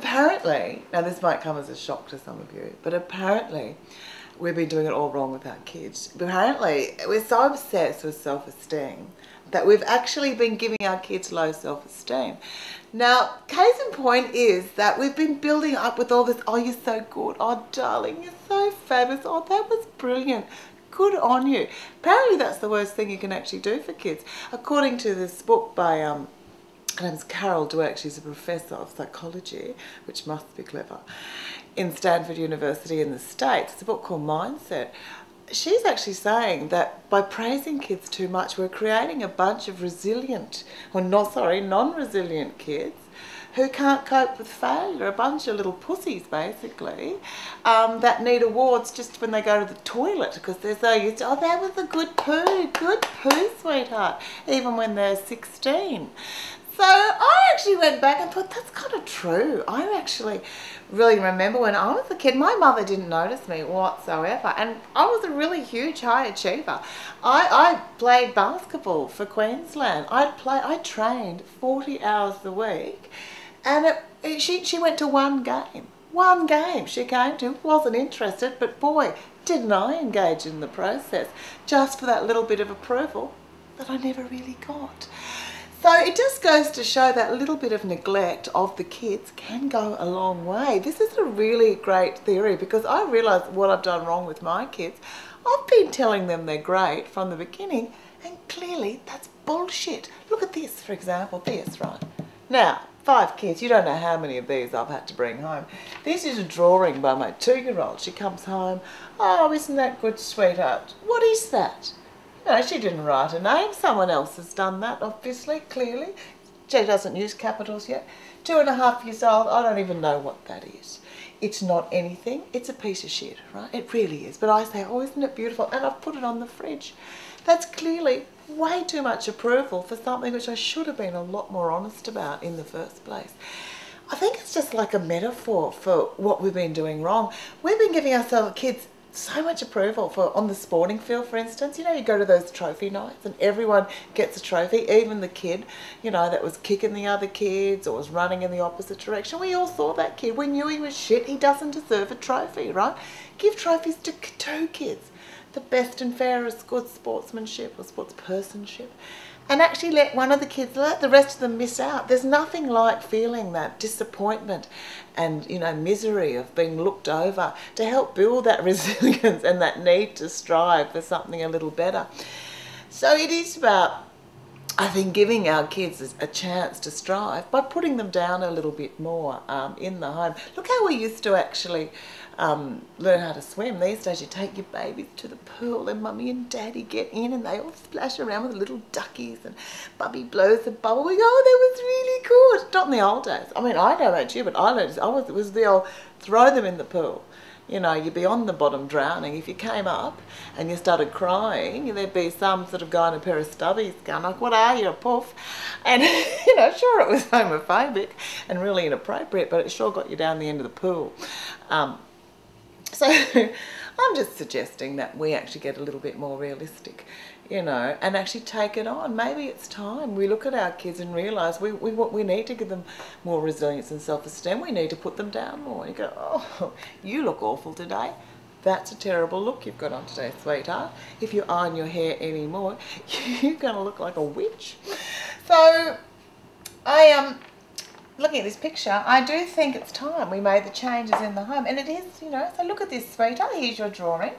apparently, now this might come as a shock to some of you, but apparently we've been doing it all wrong with our kids. Apparently we're so obsessed with self-esteem that we've actually been giving our kids low self-esteem. Now, case in point is that we've been building up with all this, oh, you're so good, oh, darling, you're so fabulous, oh, that was brilliant, good on you. Apparently that's the worst thing you can actually do for kids. According to this book by, her name's Carol Dweck, she's a professor of psychology, which must be clever, in Stanford University in the States. It's a book called Mindset. She's actually saying that by praising kids too much, we're creating a bunch of non-resilient kids who can't cope with failure, a bunch of little pussies basically, that need awards just when they go to the toilet because they're so used to, oh, that was a good poo, sweetheart, even when they're 16. So I actually went back and thought, that's kind of true. I actually really remember when I was a kid, my mother didn't notice me whatsoever. And I was a really huge high achiever. I played basketball for Queensland. I trained 40 hours a week. And she went to one game. One game she came to, wasn't interested, but boy, didn't I engage in the process just for that little bit of approval that I never really got. So it just goes to show that little bit of neglect of the kids can go a long way. This is a really great theory because I realised what I've done wrong with my kids. I've been telling them they're great from the beginning and clearly that's bullshit. Look at this, for example, this, right? Now, 5 kids, you don't know how many of these I've had to bring home. This is a drawing by my 2-year-old. She comes home, oh, isn't that good, sweetheart? What is that? No, she didn't write a name. Someone else has done that, obviously, clearly. She doesn't use capitals yet. 2.5 years old, I don't even know what that is. It's not anything. It's a piece of shit, right? It really is. But I say, oh, isn't it beautiful? And I've put it on the fridge. That's clearly way too much approval for something which I should have been a lot more honest about in the first place. I think it's just like a metaphor for what we've been doing wrong. We've been giving ourselves kids so much approval for on the sporting field, for instance. You know, you go to those trophy nights and everyone gets a trophy, even the kid, you know, that was kicking the other kids or was running in the opposite direction. We all saw that kid. We knew he was shit. He doesn't deserve a trophy, right? Give trophies to 2 kids. The best and fairest good sportsmanship or sportspersonship. And actually let one of the kids, let the rest of them miss out. There's nothing like feeling that disappointment and, you know, misery of being looked over to help build that resilience and that need to strive for something a little better. So it is about, I think, giving our kids a chance to strive by putting them down a little bit more in the home. Look how we used to actually learn how to swim. These days you take your babies to the pool and mummy and daddy get in and they all splash around with little duckies and Bubby blows the bubble. We go, oh, that was really good. Not in the old days. I mean, I don't know about you, but I learned, it was the old throw them in the pool. You know, you'd be on the bottom drowning. If you came up and you started crying, there'd be some sort of guy in a pair of stubbies going like, what are you, a poof? And, you know, sure, it was homophobic and really inappropriate, but it sure got you down the end of the pool. So I'm just suggesting that we actually get a little bit more realistic, you know, and actually take it on. Maybe it's time we look at our kids and realise we need to give them more resilience and self-esteem. We need to put them down more. You go, oh, you look awful today. That's a terrible look you've got on today, sweetheart. If you iron your hair anymore, you're going to look like a witch. So looking at this picture, I do think it's time we made the changes in the home. And it is, you know, so look at this, sweetheart. Here's your drawing.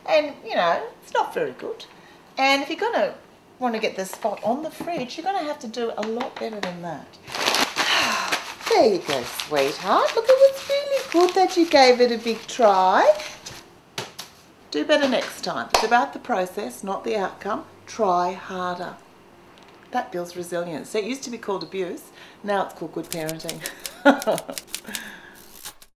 And, you know, it's not very good. And if you're going to want to get the spot on the fridge, you're going to have to do a lot better than that. There you go, sweetheart. Look, it was really good that you gave it a big try. Do better next time. It's about the process, not the outcome. Try harder. That builds resilience. So it used to be called abuse. Now it's called good parenting.